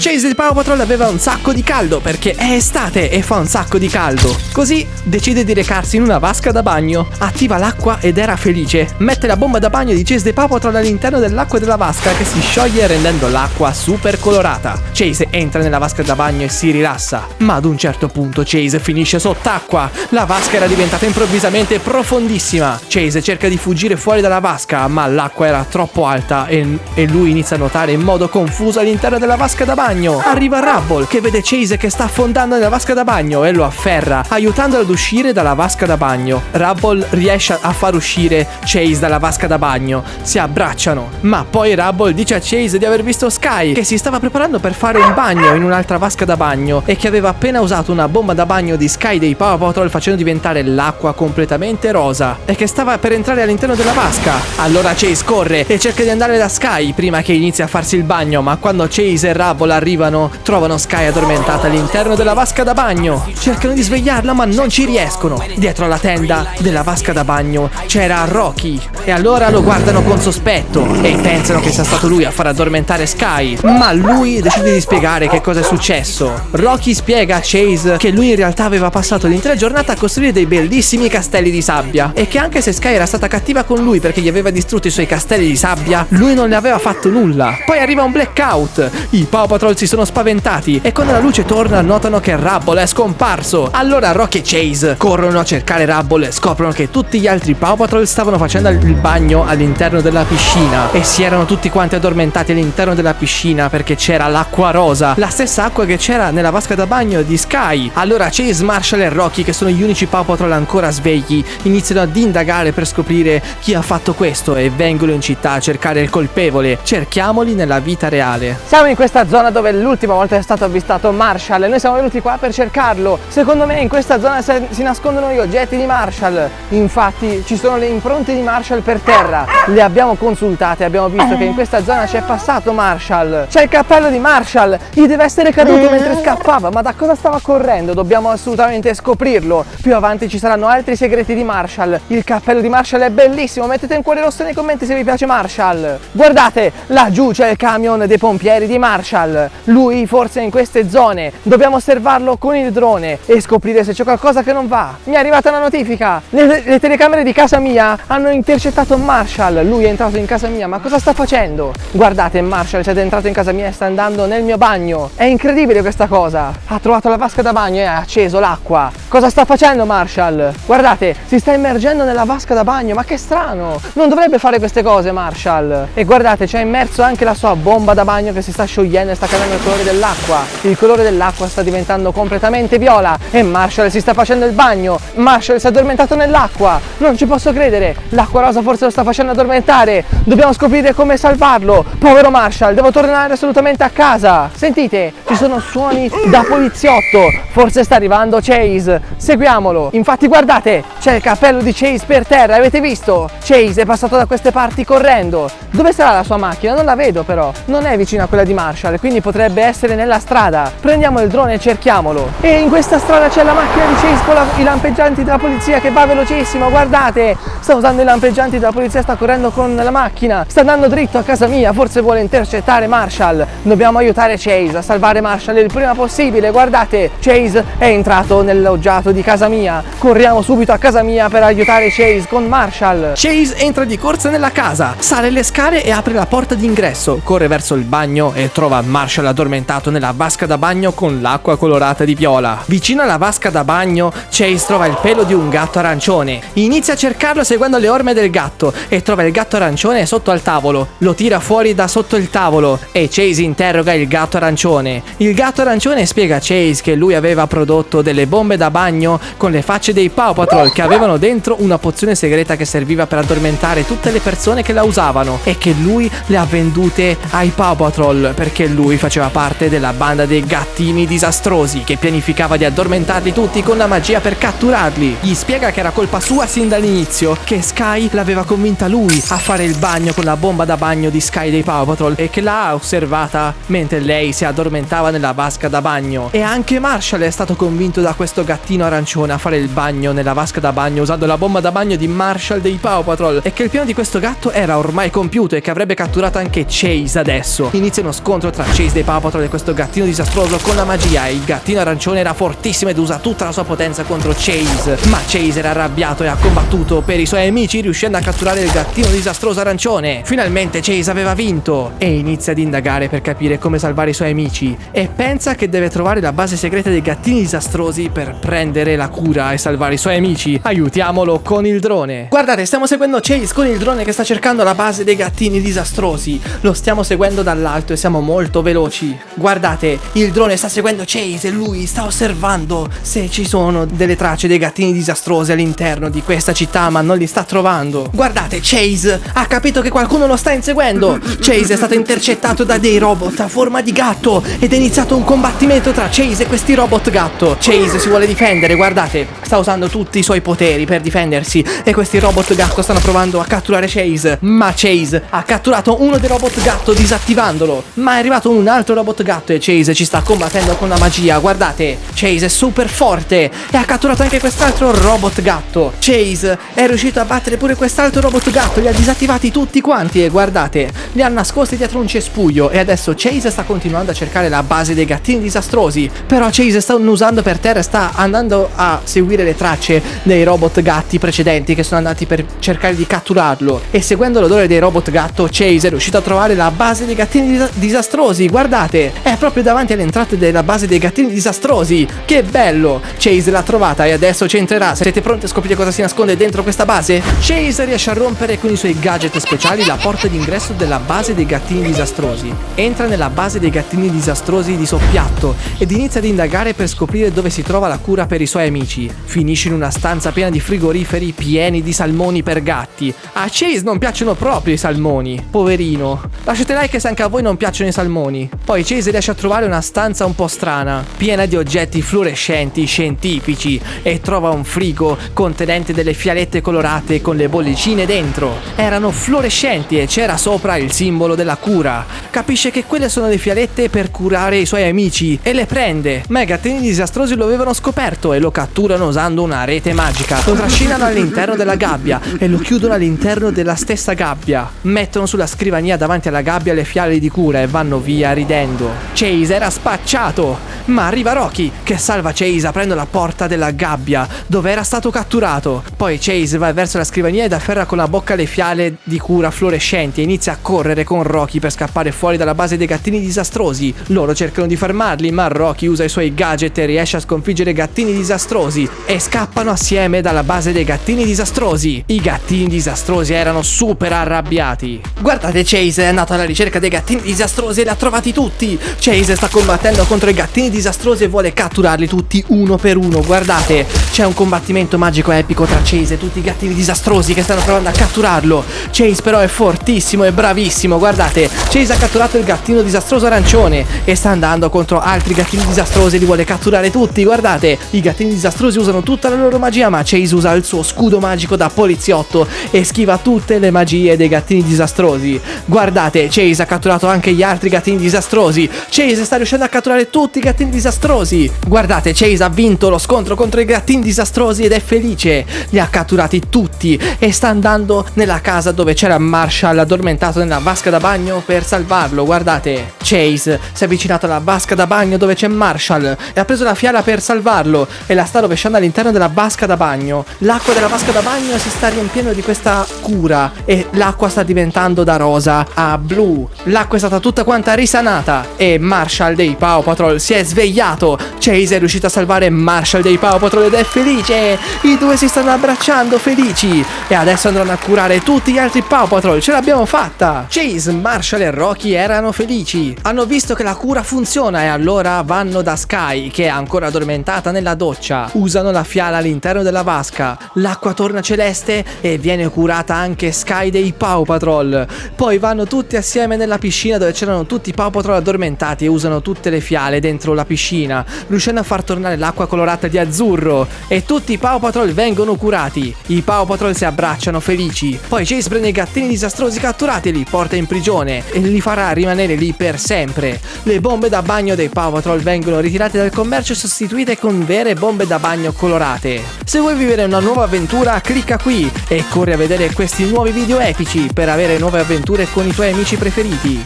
Chase di Paw Patrol aveva un sacco di caldo perché è estate e fa un sacco di caldo. Così decide di recarsi in una vasca da bagno, attiva l'acqua ed era felice. Mette la bomba da bagno di Chase di Paw Patrol all'interno dell'acqua della vasca che si scioglie rendendo l'acqua super colorata. Chase entra nella vasca da bagno e si rilassa, ma ad un certo punto Chase finisce sott'acqua. La vasca era diventata improvvisamente profondissima. Chase cerca di fuggire fuori dalla vasca, ma l'acqua era troppo alta e lui inizia a nuotare in modo confuso all'interno della vasca da bagno. Arriva Rubble che vede Chase che sta affondando nella vasca da bagno e lo afferra, aiutandolo ad uscire dalla vasca da bagno. Rubble riesce a far uscire Chase dalla vasca da bagno, si abbracciano, ma poi Rubble dice a Chase di aver visto Sky che si stava preparando per fare un bagno in un'altra vasca da bagno e che aveva appena usato una bomba da bagno di Sky dei Paw Patrol facendo diventare l'acqua completamente rosa e che stava per entrare all'interno della vasca. Allora Chase corre e cerca di andare da Sky prima che inizi a farsi il bagno, ma quando Chase e Rubble arrivano trovano Sky addormentata all'interno della vasca da bagno. Cercano di svegliarla ma non ci riescono. Dietro alla tenda della vasca da bagno c'era Rocky e allora lo guardano con sospetto e pensano che sia stato lui a far addormentare Sky, ma lui decide di spiegare che cosa è successo. Rocky spiega a Chase che lui in realtà aveva passato l'intera giornata a costruire dei bellissimi castelli di sabbia e che anche se Sky era stata cattiva con lui perché gli aveva distrutto i suoi castelli di sabbia, lui non le aveva fatto nulla. Poi arriva un blackout, i Paw Patrol si sono spaventati e quando la luce torna notano che Rubble è scomparso. Allora Rocky e Chase corrono a cercare Rubble e scoprono che tutti gli altri Paw Patrol stavano facendo il bagno all'interno della piscina e si erano tutti quanti addormentati all'interno della piscina perché c'era l'acqua rosa, la stessa acqua che c'era nella vasca da bagno di Sky. Allora Chase, Marshall e Rocky, che sono gli unici Paw Patrol ancora svegli, iniziano ad indagare per scoprire chi ha fatto questo e vengono in città a cercare il colpevole. Cerchiamoli nella vita reale. Siamo in questa zona dove l'ultima volta è stato avvistato Marshall e noi siamo venuti qua per cercarlo. Secondo me in questa zona si nascondono gli oggetti di Marshall. Infatti ci sono le impronte di Marshall per terra. Le abbiamo consultate e abbiamo visto che in questa zona c'è passato Marshall. C'è il cappello di Marshall. Gli deve essere caduto mentre scappava. Ma da cosa stava correndo? Dobbiamo assolutamente scoprirlo. Più avanti ci saranno altri segreti di Marshall. Il cappello di Marshall è bellissimo. Mettete un cuore rosso nei commenti se vi piace Marshall. Guardate, laggiù c'è il camion dei pompieri di Marshall. Lui forse è in queste zone. Dobbiamo osservarlo con il drone e scoprire se c'è qualcosa che non va. Mi è arrivata una notifica. Le telecamere di casa mia hanno intercettato Marshall. Lui è entrato in casa mia. Ma cosa sta facendo? Guardate, Marshall è entrato in casa mia e sta andando nel mio bagno. È incredibile questa cosa. Ha trovato la vasca da bagno e ha acceso l'acqua. Cosa sta facendo Marshall? Guardate, si sta immergendo nella vasca da bagno. Ma che strano. Non dovrebbe fare queste cose Marshall. E guardate, c'è immerso anche la sua bomba da bagno che si sta sciogliendo e sta cambiando il colore dell'acqua. Il colore dell'acqua sta diventando completamente viola e Marshall si sta facendo il bagno. Marshall si è addormentato nell'acqua. Non ci posso credere. L'acqua rosa forse lo sta facendo addormentare. Dobbiamo scoprire come salvarlo. Povero Marshall, devo tornare assolutamente a casa. Sentite, ci sono suoni da poliziotto. Forse sta arrivando Chase. Seguiamolo. Infatti guardate, c'è il cappello di Chase per terra. Avete visto? Chase è passato da queste parti correndo. Dove sarà la sua macchina? Non la vedo però. Non è vicino a quella di Marshall, quindi potrebbe essere nella strada. Prendiamo il drone e cerchiamolo. E in questa strada c'è la macchina di Chase con i lampeggianti della polizia che va velocissimo. Guardate, sta usando i lampeggianti della polizia, sta correndo con la macchina. Sta andando dritto a casa mia. Forse vuole intercettare Marshall. Dobbiamo aiutare Chase a salvare Marshall il prima possibile. Guardate, Chase è entrato nel loggiato di casa mia. Corriamo subito a casa mia per aiutare Chase con Marshall. Chase entra di corsa nella casa, sale le scale e apre la porta d'ingresso. Corre verso il bagno e trova Marshall addormentato nella vasca da bagno con l'acqua colorata di viola. Vicino alla vasca da bagno, Chase trova il pelo di un gatto arancione. Inizia a cercarlo seguendo le orme del gatto e trova il gatto arancione sotto al tavolo. Lo tira fuori da sotto il tavolo e Chase interroga il gatto arancione. Il gatto arancione spiega a Chase che lui aveva prodotto delle bombe da bagno con le facce dei Paw Patrol che avevano dentro una pozione segreta che serviva per addormentare tutte le persone che la usavano e che lui le ha vendute ai Paw Patrol perché lui faceva parte della banda dei gattini disastrosi che pianificava di addormentarli tutti con la magia per catturarli. Gli spiega che era colpa sua sin dall'inizio, che Sky l'aveva convinta lui a fare il bagno con la bomba da bagno di Sky dei Paw Patrol e che l'ha osservata mentre lei si addormentava nella vasca da bagno. E anche Marshall è stato convinto da questo gattino arancione a fare il bagno nella vasca da bagno usando la bomba da bagno di Marshall dei Paw Patrol e che il piano di questo gatto era ormai compiuto e che avrebbe catturato anche Chase adesso. Inizia uno scontro tra Chase dei Paw Patrol e questo gattino disastroso con la magia. Il gattino arancione era fortissimo ed usa tutta la sua potenza contro Chase, ma Chase era arrabbiato e ha combattuto per i suoi amici, riuscendo a catturare il gattino disastroso arancione. Finalmente Chase aveva vinto e inizia ad indagare per capire come salvare i suoi amici e pensa che deve trovare la base segreta dei gattini disastrosi per prendere la cura e salvare i suoi amici. Aiutiamolo con il drone. Guardate, stiamo seguendo Chase con il drone che sta cercando la base dei gattini disastrosi. Lo stiamo seguendo dall'alto e siamo molto veloci. Guardate, il drone sta seguendo Chase e lui sta osservando se ci sono delle tracce dei gattini disastrosi all'interno di questa città, ma non li sta trovando. Guardate, Chase ha capito che qualcuno lo sta inseguendo. Chase è stato intercettato da dei robot a forma di gatto ed è iniziato un combattimento tra Chase e questi robot gatto. Chase si vuole difendere, guardate, sta usando tutti i suoi poteri per difendersi e questi robot gatto stanno provando a catturare Chase, ma Chase ha catturato uno dei robot gatto disattivandolo, ma è arrivato un altro robot gatto e Chase ci sta combattendo con la magia. Guardate, Chase è super forte e ha catturato anche quest'altro robot gatto. Chase è riuscito a battere pure quest'altro robot gatto, li ha disattivati tutti quanti e guardate, li ha nascosti dietro un cespuglio e adesso Chase sta continuando a cercare la base dei gattini disastrosi, però Chase sta annusando per terra e sta andando a seguire le tracce dei robot gatti precedenti che sono andati per cercare di catturarlo, e seguendo l'odore dei robot gatto Chase è riuscito a trovare la base dei gattini disastrosi. Guardate, è proprio davanti all'entrata della base dei gattini disastrosi. Che bello! Chase l'ha trovata e adesso ci entrerà. Siete pronti a scoprire cosa si nasconde dentro questa base? Chase riesce a rompere con i suoi gadget speciali la porta d'ingresso della base dei gattini disastrosi. Entra nella base dei gattini disastrosi di soppiatto ed inizia ad indagare per scoprire dove si trova la cura per i suoi amici. Finisce in una stanza piena di frigoriferi pieni di salmoni per gatti. A Chase non piacciono proprio i salmoni, poverino. Lasciate like se anche a voi non piacciono i salmoni. Poi Chase riesce a trovare una stanza un po' strana, piena di oggetti fluorescenti scientifici, e trova un frigo contenente delle fialette colorate con le bollicine dentro. Erano fluorescenti e c'era sopra il simbolo della cura. Capisce che quelle sono le fialette per curare i suoi amici e le prende, ma i gattini disastrosi lo avevano scoperto e lo catturano usando una rete magica. Lo trascinano all'interno della gabbia e lo chiudono all'interno della stessa gabbia. Mettono sulla scrivania davanti alla gabbia le fiale di cura e vanno via ridendo. Chase era spacciato, ma arriva Rocky che salva Chase aprendo la porta della gabbia dove era stato catturato. Poi Chase va verso la scrivania ed afferra con la bocca le fiale di cura fluorescenti e inizia a correre con Rocky per scappare fuori dalla base dei gattini disastrosi. Loro cercano di fermarli, ma Rocky usa i suoi gadget e riesce a sconfiggere i gattini disastrosi e scappano assieme dalla base dei gattini disastrosi. I gattini disastrosi erano super arrabbiati. Guardate, Chase è andato alla ricerca dei gattini disastrosi e li ha trovati tutti. Chase sta combattendo contro i gattini disastrosi e vuole catturarli tutti uno per uno. Guardate, c'è un combattimento magico epico tra Chase e tutti i gattini disastrosi che stanno provando a catturarlo. Chase però è fortissimo e bravissimo. Guardate, Chase ha catturato il gattino disastroso arancione e sta andando contro altri gattini disastrosi e li vuole catturare tutti. Guardate, i gattini disastrosi usano tutta la loro magia, ma Chase usa il suo scudo magico da poliziotto e schiva tutte le magie dei gattini disastrosi. Guardate, Chase ha catturato anche gli altri gattini disastrosi. Chase sta riuscendo a catturare tutti i gattini disastrosi. Guardate, Chase ha vinto lo scontro contro i gattini disastrosi ed è felice. Li ha catturati tutti e sta andando nella casa dove c'era Marshall addormentato nella vasca da bagno per salvarlo. Guardate, Chase si è avvicinato alla vasca da bagno dove c'è Marshall e ha preso la fiala per salvarlo e la sta rovesciando all'interno della vasca da bagno. L'acqua della vasca da bagno si sta riempiendo di questa cura e l'acqua sta diventando da rosa a blu. L'acqua è stata tutta quanta risanata e Marshall dei Paw Patrol si è svegliato. Chase è riuscito a salvare Marshall dei Paw Patrol ed è felice. I due si stanno abbracciando felici e adesso andranno a curare tutti gli altri Paw Patrol. Ce l'abbiamo fatta. Chase, Marshall e Rocky erano felici. Hanno visto che la cura funziona e allora vanno da Sky, che è ancora addormentata nella doccia. Usano la fiala all'interno della vasca. L'acqua torna celeste e viene curata anche Sky dei Paw Patrol. Poi vanno tutti assieme nella piscina dove c'erano tutti i Paw Patrol addormentati e usano tutte le fiale dentro la piscina, riuscendo a far tornare l'acqua colorata di azzurro e tutti i Paw Patrol vengono curati. I Paw Patrol si abbracciano felici. Poi Chase prende i gattini disastrosi catturati e li porta in prigione e li farà rimanere lì per sempre. Le bombe da bagno dei Paw Patrol vengono ritirate dal commercio e sostituite con vere bombe da bagno colorate. Se vuoi vivere una nuova avventura, clicca qui e corri a vedere questi nuovi video epici per avere nuove avventure con i tuoi amici preferiti.